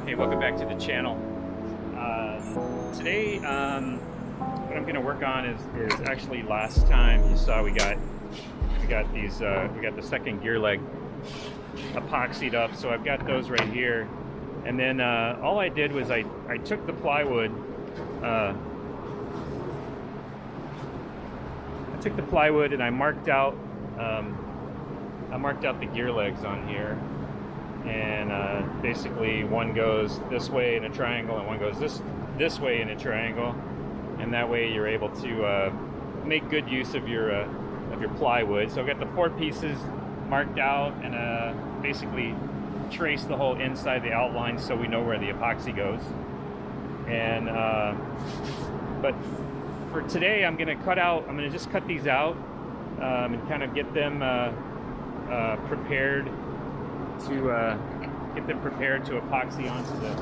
Hey, welcome back to the channel. Today, what I'm going to work on is actually last time you saw we got the second gear leg epoxied up. So I've got those right here, and then all I did was I took the plywood. And I marked out the gear legs on here. And basically one goes this way in a triangle and one goes this way in a triangle, and that way you're able to make good use of your plywood. So I've got the 4 pieces marked out and basically trace the whole inside of the outline so we know where the epoxy goes. And but for today I'm going to just cut these out and kind of get them prepared to epoxy onto the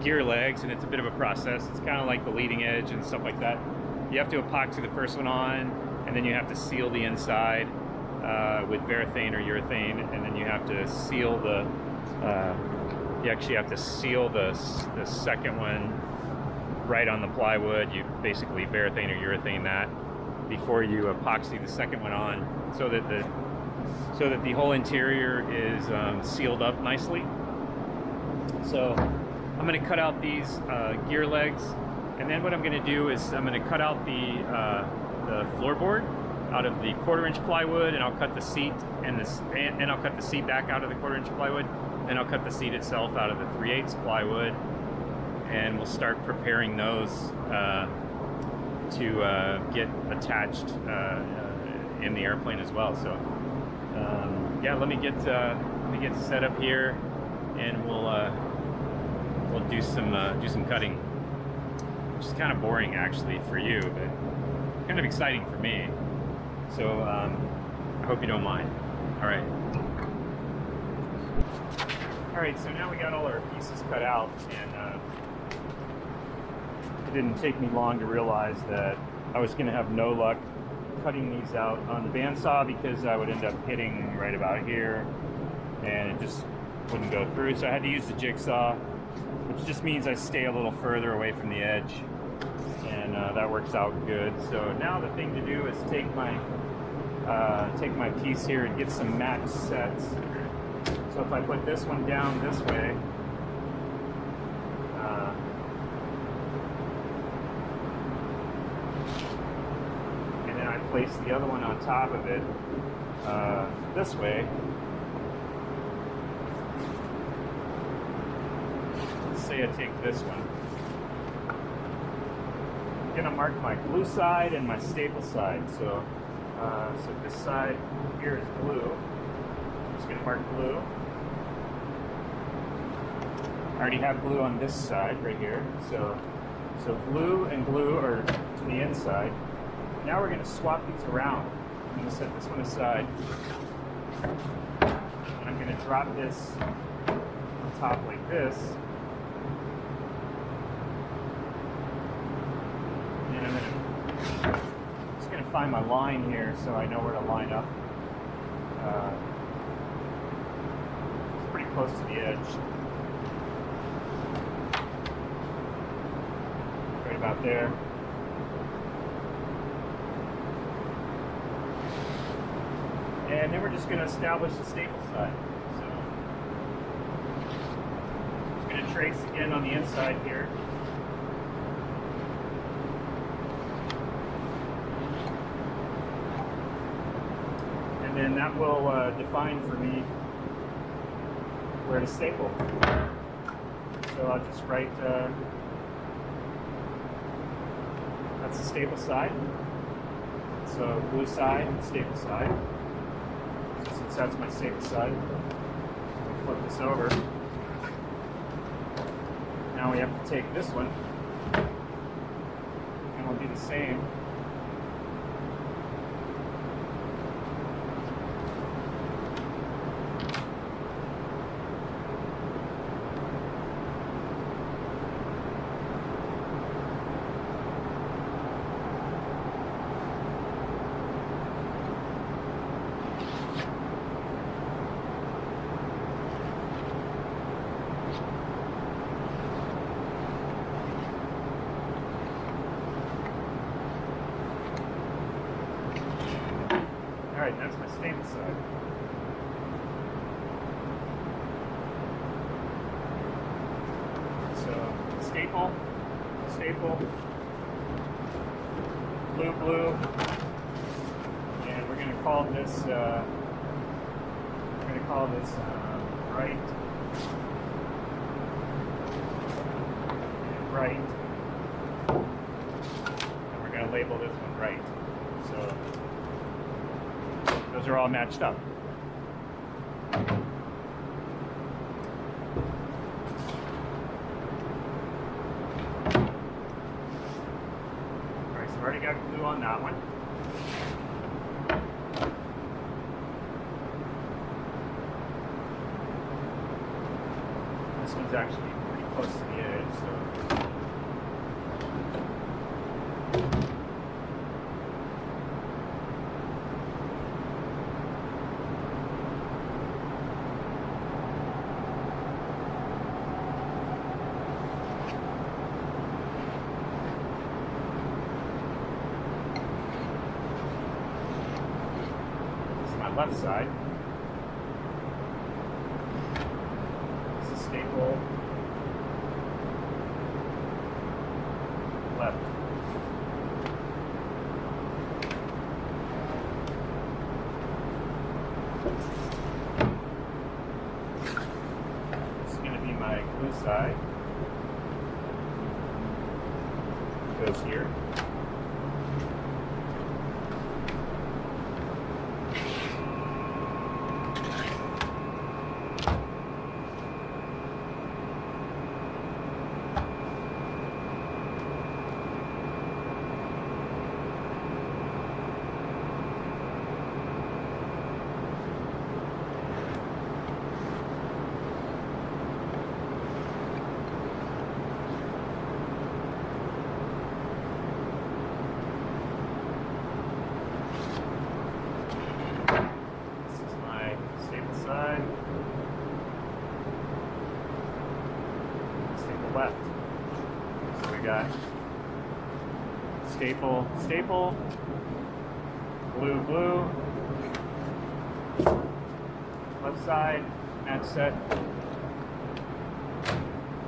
gear legs. And it's a bit of a process. It's kind of like the leading edge and stuff like that. You have to epoxy the first one on, and then you have to seal the inside with varathane or urethane, and then you have to seal the second one right on the plywood. You basically varathane or urethane that before you epoxy the second one on, so that the whole interior is sealed up nicely. So I'm going to cut out these gear legs, and then what I'm going to do is I'm going to cut out the floorboard out of the 1/4 inch plywood, and I'll cut the seat and I'll cut the seat back out of the 1/4 inch plywood. Then I'll cut the seat itself out of the 3/8 plywood, and we'll start preparing those to get attached in the airplane as well. So yeah, let me get set up here, and we'll do some cutting, which is kind of boring actually for you, but kind of exciting for me. So I hope you don't mind. All right, so now we got all our pieces cut out, and it didn't take me long to realize that I was going to have no luck cutting these out on the bandsaw, because I would end up hitting right about here and it just wouldn't go through. So I had to use the jigsaw, which just means I stay a little further away from the edge, and that works out good. So now the thing to do is take my piece here and get some match sets. So if I put this one down this way, and then I place the other one on top of it this way. Let's say I take this one. I'm going to mark my glue side and my staple side. So this side here is glue. I'm just going to mark glue. I already have glue on this side right here. So glue and glue are to the inside. Now we're going to swap these around. I'm going to set this one aside, and I'm going to drop this on top like this. And I'm just going to find my line here so I know where to line up. It's pretty close to the edge. Right about there. And then we're just going to establish the staple side. So just going to trace again on the inside here. And then that will define for me where to staple. So I'll just write, that's the staple side. So glue side and staple side. So since that's my staple side, I'll flip this over. Now we have to take this one, and we'll do the same. staple, blue, and we're going to call this right, and we're going to label this one right. So those are all matched up. Alright, so I've already got glue on that one. This one's actually pretty close to the edge, so left side. This is staple left. This is going to be my glue side. It goes here. Left. So we got staple, blue, left side, match set.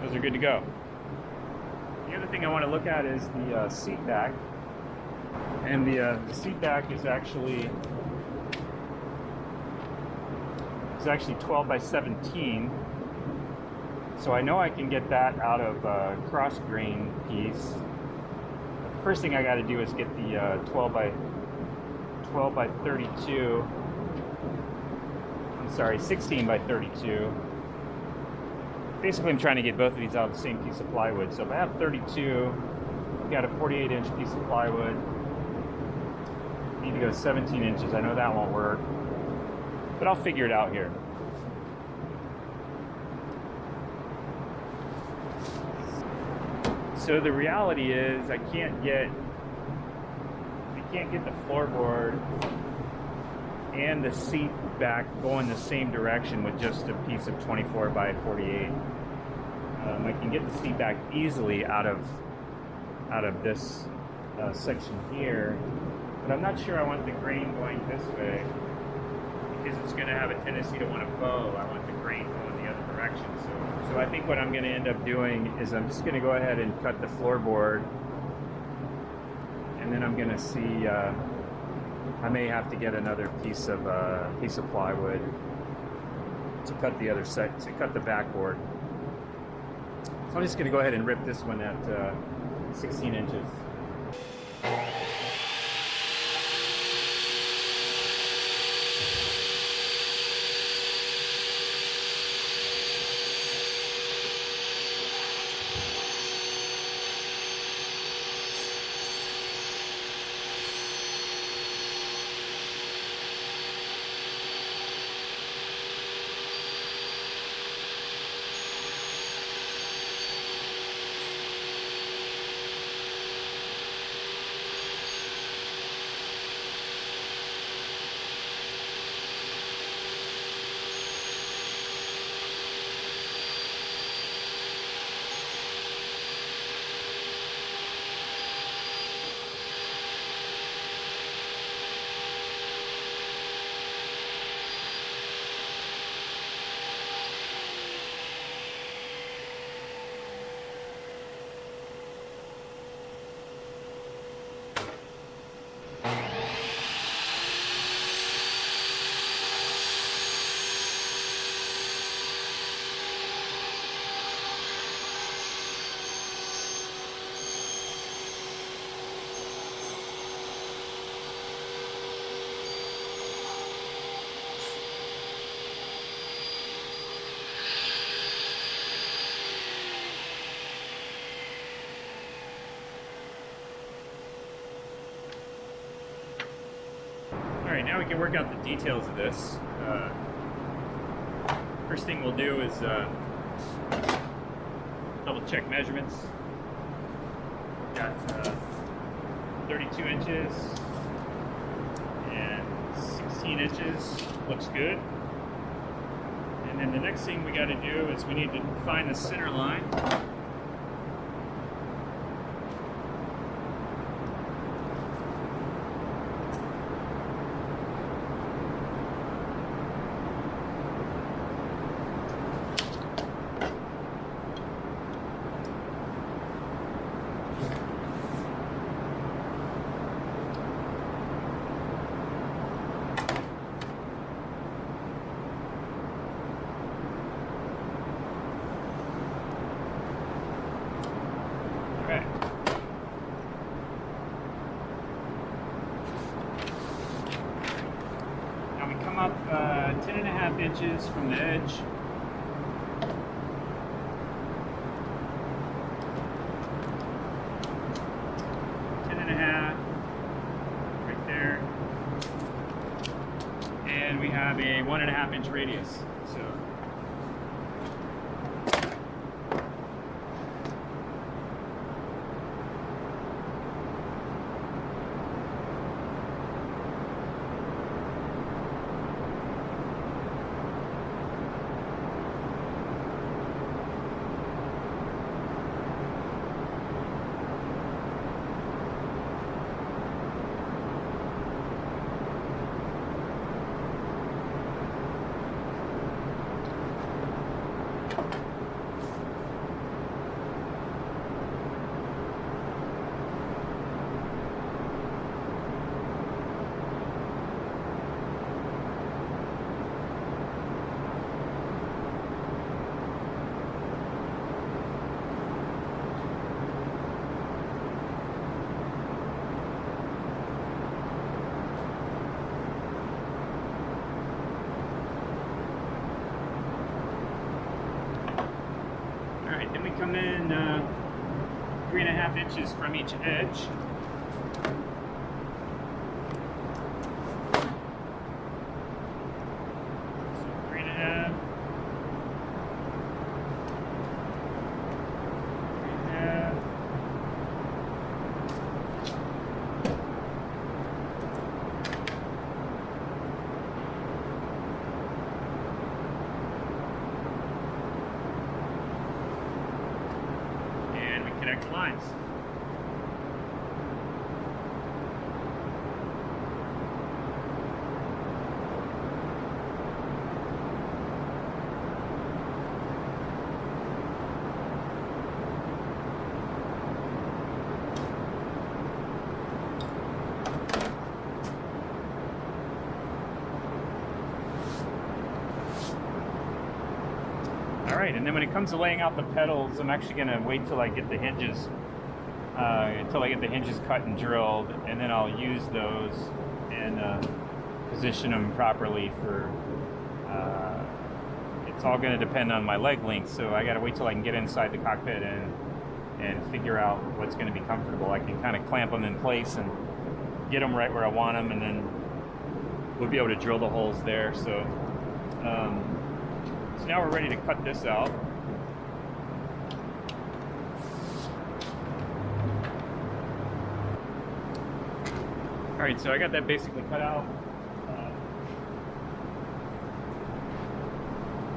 Those are good to go. The other thing I want to look at is the seat back. And the seat back is actually 12 by 17. So I know I can get that out of a cross grain piece. The first thing I got to do is get the 12 by 32. I'm sorry, 16 by 32. Basically, I'm trying to get both of these out of the same piece of plywood. So if I have 32, I've got a 48-inch piece of plywood. I need to go 17 inches. I know that won't work, but I'll figure it out here. So the reality is I can't get the floorboard and the seat back going the same direction with just a piece of 24 by 48. I can get the seat back easily out of this section here, but I'm not sure I want the grain going this way because it's going to have a tendency to want to bow. I want the grain going the other direction. So I think what I'm going to end up doing is I'm just going to go ahead and cut the floorboard, and then I'm going to see. I may have to get another piece of plywood to cut the other set, to cut the backboard. So I'm just going to go ahead and rip this one at 16 inches. Alright, now we can work out the details of this. First thing we'll do is double check measurements. Got 32 inches and 16 inches. Looks good. And then the next thing we got to do is we need to find the center line. Okay. Now we come up 10.5 inches from the edge. Right there. And we have a 1.5 inch radius. So then we come in 3.5 inches from each edge. So 3.5. 3.5. Connect lines. Alright, and then when it comes to laying out the pedals, I'm actually going to wait till I get the hinges cut and drilled, and then I'll use those and position them properly for, it's all going to depend on my leg length, so I got to wait till I can get inside the cockpit and figure out what's going to be comfortable. I can kind of clamp them in place and get them right where I want them, and then we'll be able to drill the holes there. So now we're ready to cut this out. Alright, so I got that basically cut out.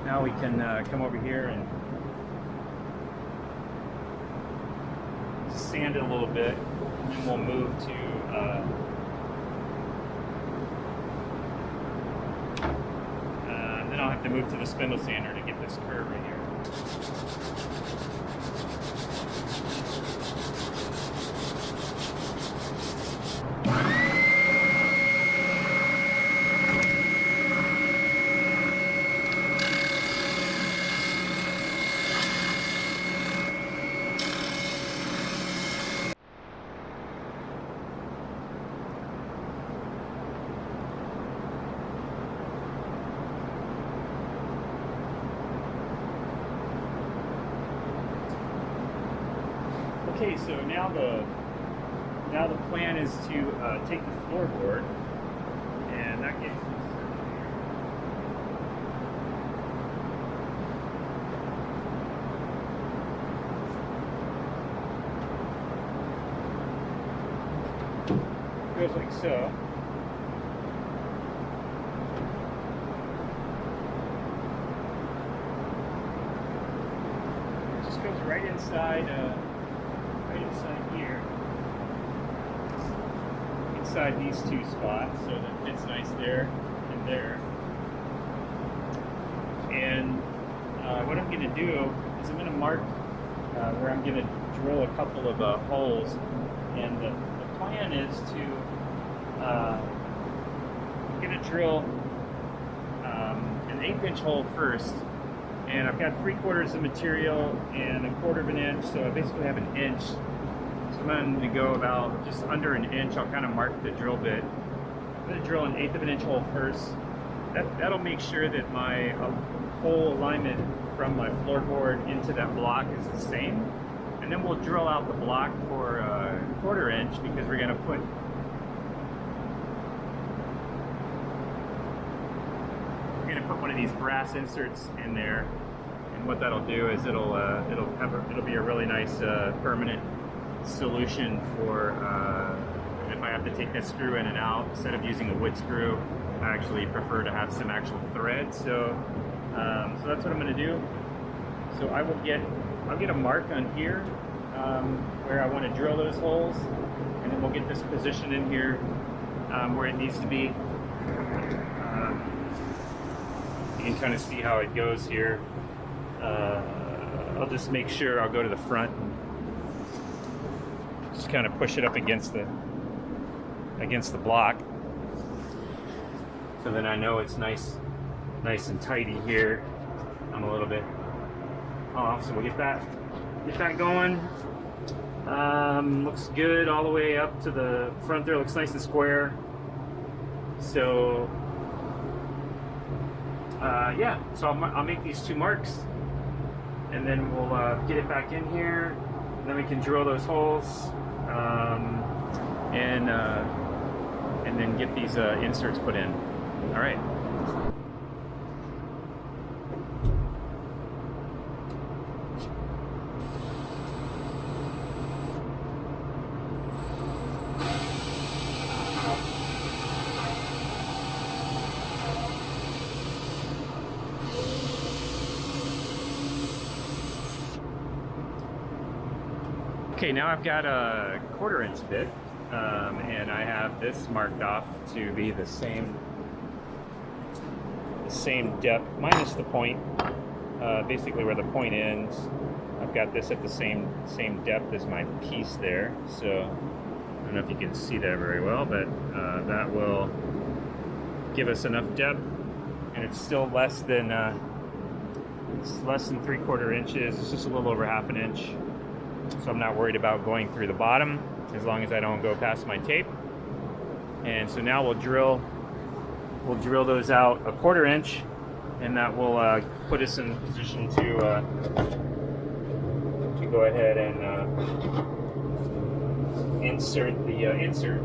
Now we can come over here and sand it a little bit, and then we'll move to then I'll have to move to the spindle sander to get this curve right here. Okay, so now the plan is to take the floorboard and goes like so. It just goes right inside here. Inside these two spots, so that fits nice there and there. And what I'm going to do is I'm going to mark where I'm going to drill a couple of holes, and the plan is to I'm going to drill an 1/8 inch hole first, and I've got 3/4 of material and 1/4 of an inch, so I basically have an inch. So I'm going to go about just under an inch. I'll kind of mark the drill bit. I'm going to drill an 1/8 of an inch hole first. That'll make sure that my hole alignment from my floorboard into that block is the same. And then we'll drill out the block for 1/4 inch, because we're going to put one of these brass inserts in there. And what that'll do is it'll be a really nice permanent solution for if I have to take that screw in and out. Instead of using a wood screw, I actually prefer to have some actual thread. So that's what I'm going to do. So I'll get a mark on here where I want to drill those holes, and then we'll get this position in here where it needs to be. You can kind of see how it goes here. I'll just make sure I'll go to the front and just kind of push it up against the block, so then I know it's nice and tidy here. I'm a little bit off, so we'll get that going. Looks good all the way up to the front there. Looks nice and square. So yeah, so I'll make these 2 marks, and then we'll get it back in here. And then we can drill those holes, and then get these inserts put in. All right. Okay, now I've got a 1/4 inch bit, and I have this marked off to be the same depth minus the point, basically where the point ends. I've got this at the same depth as my piece there, so I don't know if you can see that very well, but that will give us enough depth, and it's still less than 3/4 inches. It's just a little over 1/2 inch. So I'm not worried about going through the bottom, as long as I don't go past my tape. And so now we'll drill those out 1/4 inch, and that will put us in position to go ahead and insert the insert.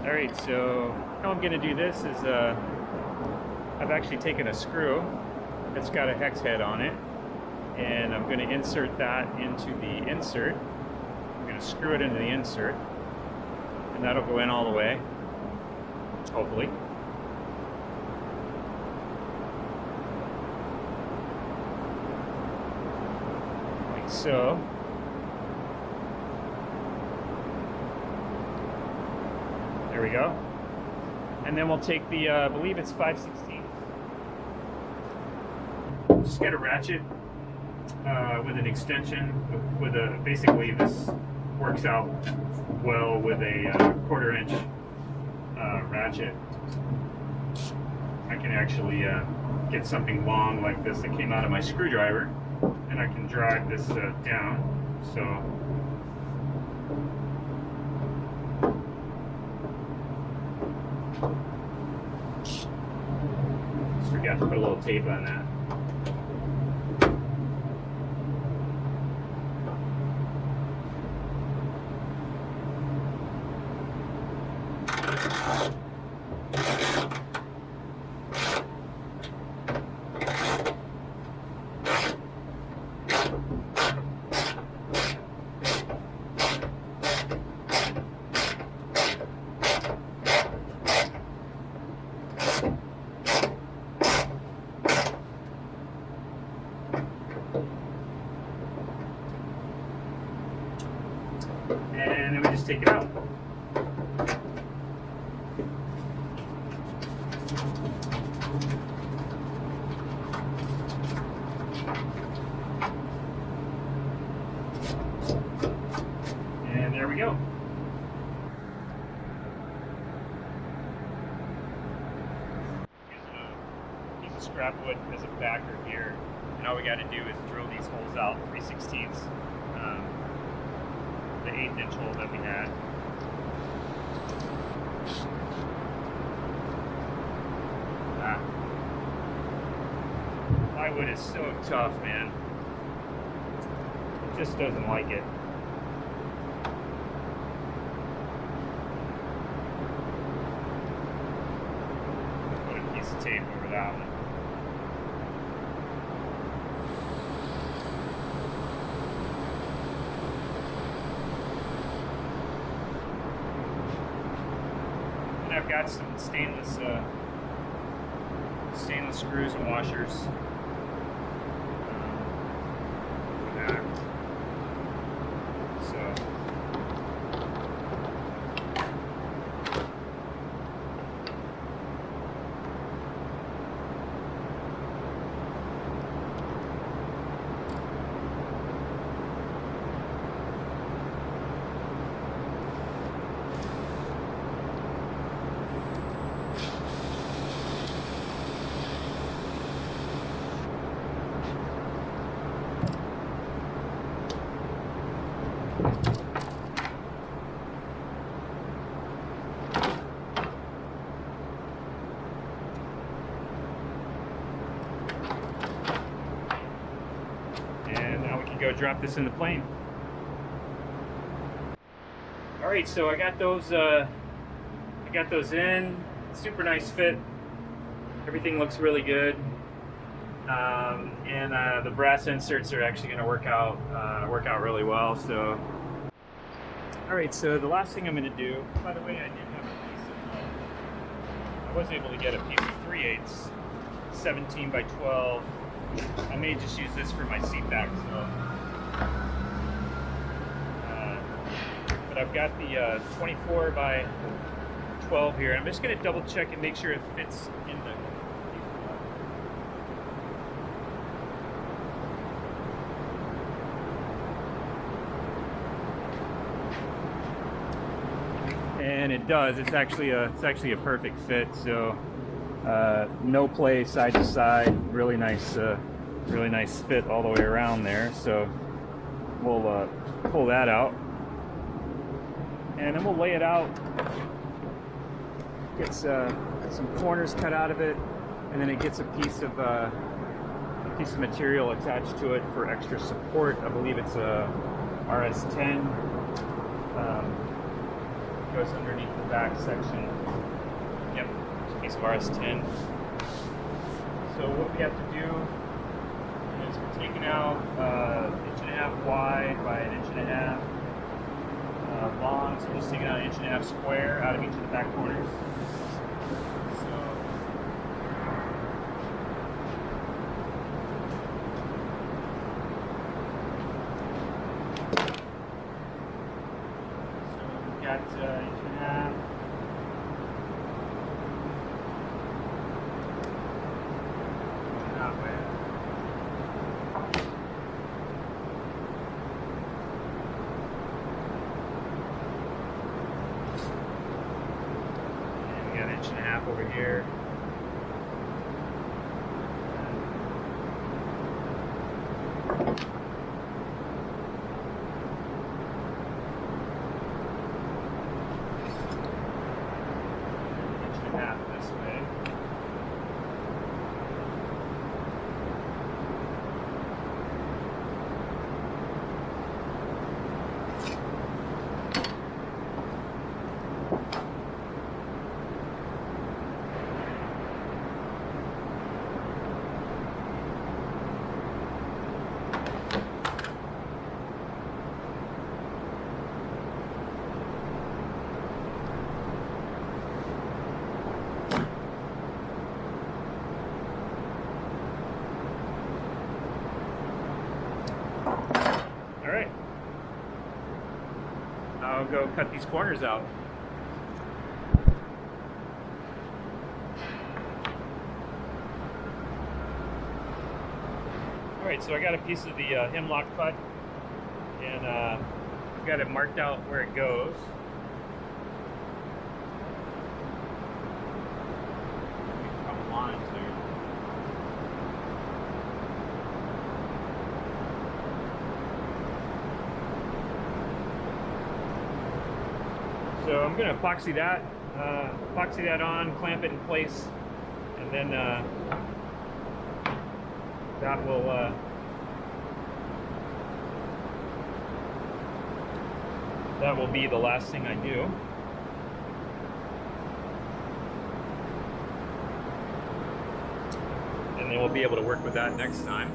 Alright, so how I'm going to do this is I've actually taken a screw that's got a hex head on it, and I'm going to insert that into the insert. I'm going to screw it into the insert, and that'll go in all the way, hopefully. Like so. There we go. And then we'll take the, I believe it's 5/16. Just get a ratchet with an extension, with a, basically this works out well with a 1/4 inch ratchet. I can actually get something long like this that came out of my screwdriver, and I can drive this down. So just forgot to put a little tape on that. take it out. And there we go. Using a piece of scrap wood as a backer here, and all we got to do is drill these holes out 3/16, the 1/8" hole that we had. Plywood is so tough, man. It just doesn't like it. Put a piece of tape over that one. And I've got some stainless screws and washers. And now we can go drop this in the Plein. All right, so I got those in. Super nice fit. Everything looks really good. And the brass inserts are actually going to work out really well. So, all right. So the last thing I'm going to do. By the way, I did have a piece of. I was able to get a piece of 3/8, 17 by 12. I may just use this for my seat back. So, but I've got the 24 by 12 here. I'm just going to double check and make sure it fits in the. And it does. It's actually a perfect fit. So no play side to side. Really nice fit all the way around there. So we'll pull that out, and then we'll lay it out. Gets some corners cut out of it, and then it gets a piece of material attached to it for extra support. I believe it's a RS10. Goes underneath the back section. Yep, it's a piece of RS10. So what we have to do is we're taking out 1.5 wide by 1.5 long. So we're just taking out 1.5 square out of each of the back corners. Got 1.5 that way. And we got 1.5 over here. This way. go cut these corners out. Alright, so I got a piece of the hemlock cut, and I've got it marked out where it goes. A couple lines there. So I'm going to epoxy that on, clamp it in place, and then that will be the last thing I do. And then we'll be able to work with that next time.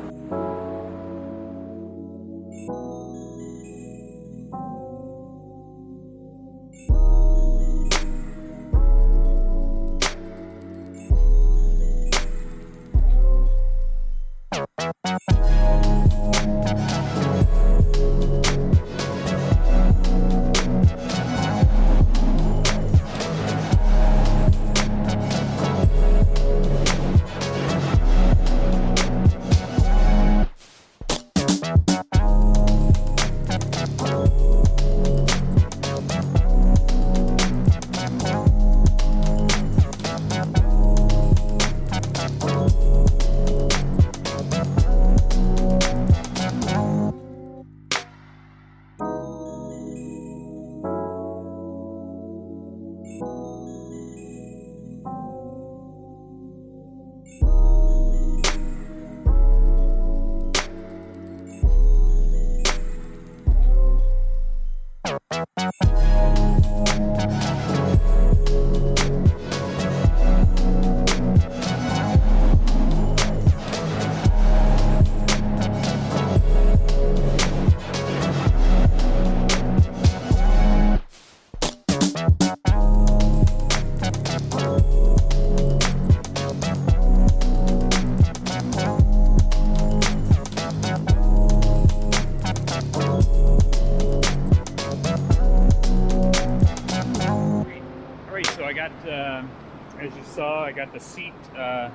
As you saw, I got the seat. I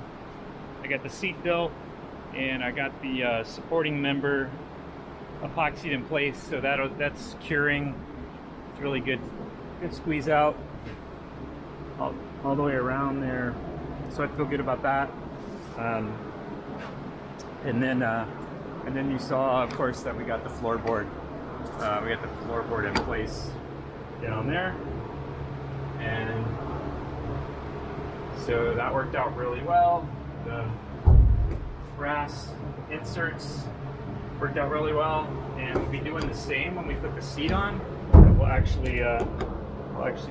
got the seat built, and I got the supporting member epoxied in place. So that's curing. It's really good squeeze out all the way around there. So I feel good about that. And then you saw, of course, that we got the floorboard. We got the floorboard in place down there, and so that worked out really well. The brass inserts worked out really well, and we'll be doing the same when we put the seat on. We'll actually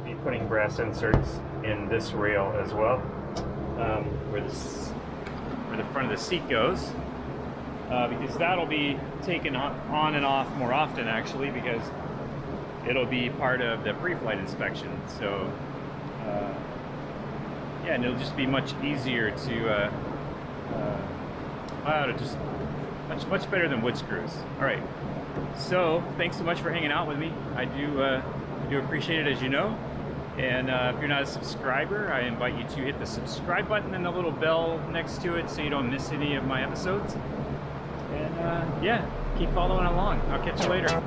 be putting brass inserts in this rail as well, where the front of the seat goes, because that'll be taken on and off more often, actually, because it'll be part of the pre-flight inspection. So yeah, and it'll just be much easier to just much better than wood screws. All right, so thanks so much for hanging out with me. I do appreciate it, as you know. And if you're not a subscriber, I invite you to hit the subscribe button and the little bell next to it so you don't miss any of my episodes. And yeah, keep following along. I'll catch you later.